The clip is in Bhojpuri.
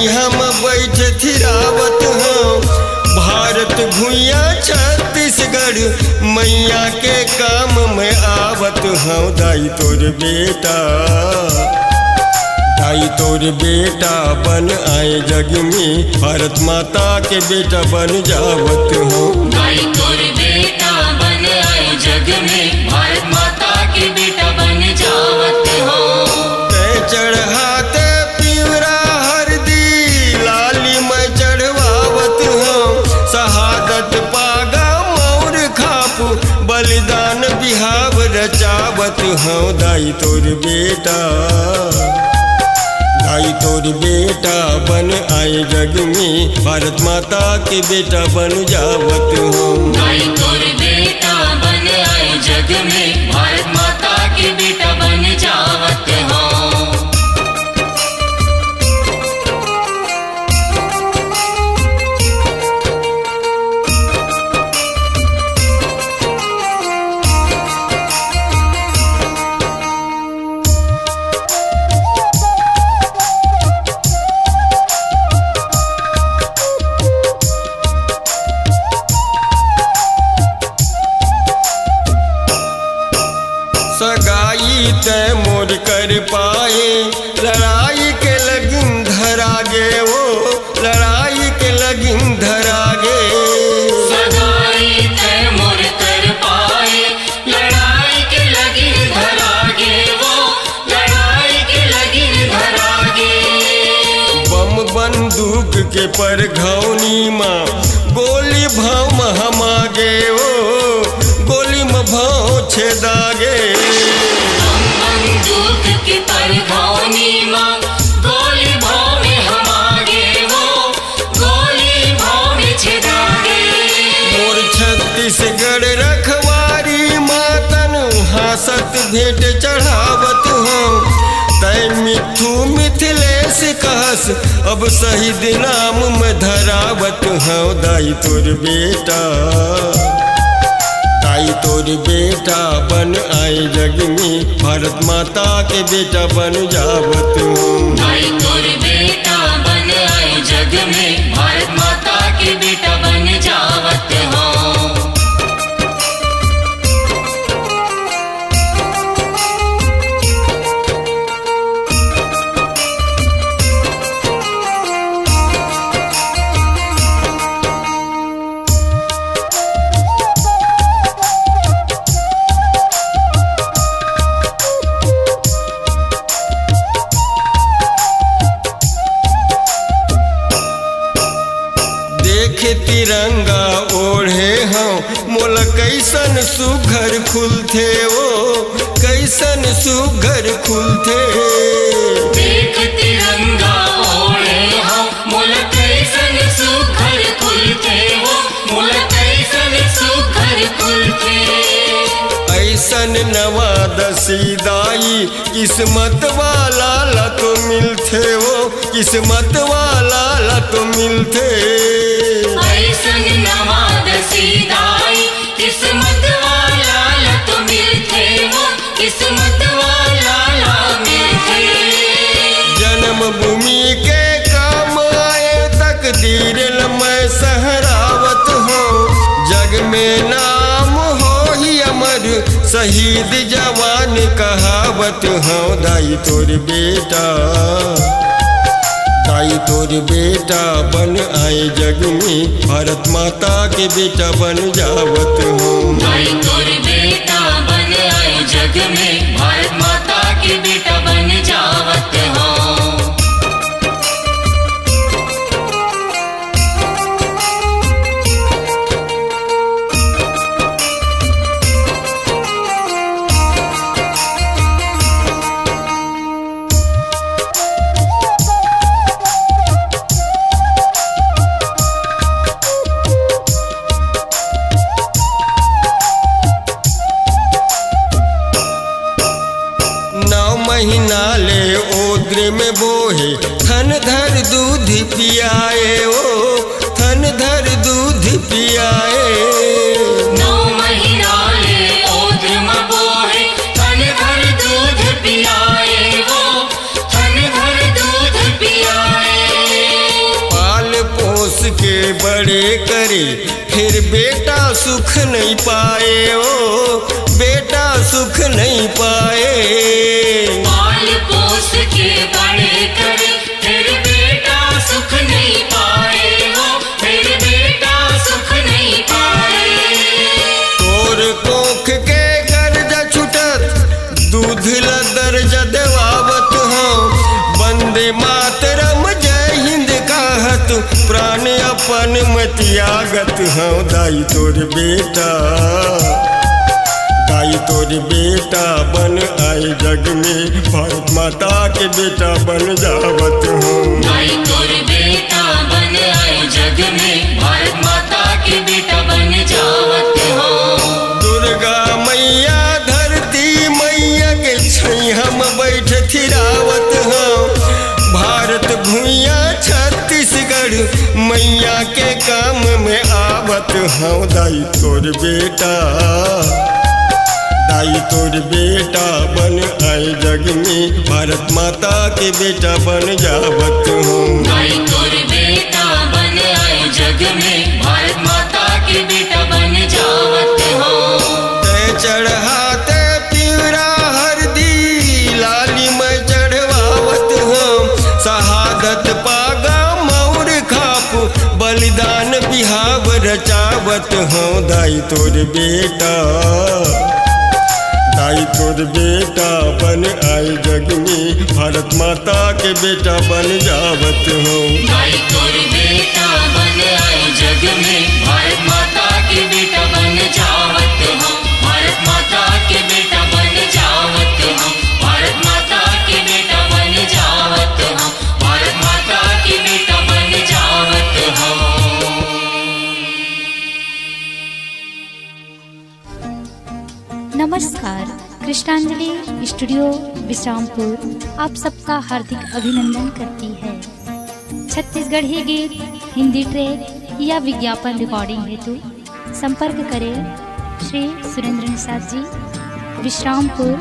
नैया में बैठ थिरावत हूँ। भारत भुइया छत्तीसगढ़ मैया के काम में आवत हूँ। दाई तोर बेटा, दाई तोर बेटा बन आए जग में, भारत माता के बेटा बन जावत हूँ। दाई तोर बेटा बन आए जग में, भारत माता के बेटा बन जावत हो। ते चढ़ाते पिवरा हरदी लाली में चढ़वावत हूँ। शहादत पागा मोर खाप बलिदान बिहाव रचावत हूँ। दाई तोर बेटा, दाई तोर बेटा बन आए जग में, भारत माता के बेटा बन जावत हूँ। दाई तोर बेटा बन आए जग में, भारत माता के बेटा बन जावत हो। सगाई तय मोर कर पाए, लड़ाई के लगिन धरा गे वो, लड़ाई के लगिन धरा गे। सगाई तय मोर कर पाए, लड़ाई के लगिन धरा गे वो, लड़ाई के लगिन धरा गे। बम बंदूक के पर घौनी माँ गोली भाव में हमा गे वो, गोली में भाव छेदागे। बंदूक के पर घौनी माँ गोली भाव में हमारे वो, गोली भाव में छेदागे। मोर छत्तीसगढ़ रखवारी मातन हासत भेंट चढ़ावत हूँ। तय मिथु मिथिलेश कहस अब शहीद नाम में धरावत हूँ। दाई तोर बेटा, दाई तोर बेटा बन आए जग में, भारत माता के बेटा बन जावत हूँ। दाई तोर बेटा बन आए जग में, भारत माता के बेटा बन जावत हो। देखे तिरंगा ओढ़े हूँ, मोल कैसन सुघर खुलथे वो, कैसन सुघर खुलथे। देख तिरंगा ओढ़े हो, मोल कैसन सुघर खुलथे वो, मोल कैसन सुघर खुलथे। ऐसन नवादसी दाई किस्मत वाला ला तो मिलथे वो, किस्मत वाला ला तो मिलथे। ऐसन नवादसी दाई किस्मत वाला ला तो मिलथे वो, किस्मत वाला ला मिलथे। जन्मभूमि के काम आए तकदीर मैं सहरावत हूँ। जग में नाम हो ही अमर शहीद जवान कहावत हूँ। दाई तोर बेटा, दाई तोर बेटा बन आए जग में, भारत माता के बेटा बन जावत हूँ। दाई तोर बेटा बन आए जग में, भारत माता के बेटा बन जावत हो। महीना ले ओद्रे में बोहे, थन धर दूध पियाए ओ, थन धर दूध पियाए। 9 महीना ले ओद्र में बोहे, थन धर दूध पियाए वो, थन धर दूध पियाए। बड़े करे फिर बेटा सुख नहीं पाए, ओ बेटा सुख नहीं पाए। पाल पोस के बड़े करे फिर बेटा सुख नहीं पाए, हो फिर बेटा सुख नहीं पाए। तोर कोख के कर्ज छुटत दूध लदर्ज देवावत हूँ, वंदे मातरम जय हिंद कहत प्राण अपन मतियागत हूँ। दाई तोर बेटा, दाई तोर बेटा बन आए जग में, भारत माता के बेटा बन जावत हूँ। दाई तोर बेटा बन आए जग में, भारत माता के बेटा बन जावत हो। दुर्गा मैया धरती मैया के छैया में बैठ थिरावत हूँ, भारत भूइया छत्तीसगढ़ मैया के काम में आवत हूँ। दाई तोर बेटा, दाई तोर बेटा बन आए जग में, भारत माता के बेटा बन जावत हूँ। दाई तोर बेटा बन आए जग में, भारत माता के बेटा बन जावत हो। ते चढ़ाते पीरा हरदी लाली में चढ़वावत हूँ, शहादत पागा मौर खाप बलिदान बिहाव रचावत हूँ। दाई तोर बेटा, दाई तोर बेटा बन आए जग में, भारत माता के बेटा बन जावत हूँ। दाई तोर बेटा बन आए जग में, भारत माता के बेटा बन जावत हो। भारत माता के बेटा बन जावत हो, भारत माता के बेटा बन जावत हो, भारत माता के बेटा बन जावत हो। नमस्कार, कृष्णांजलि स्टूडियो विश्रामपुर आप सबका हार्दिक अभिनंदन करती है। छत्तीसगढ़ी गीत, हिंदी ट्रैक या विज्ञापन रिकॉर्डिंग हेतु संपर्क करें श्री सुरेंद्र निषाद जी, विश्रामपुर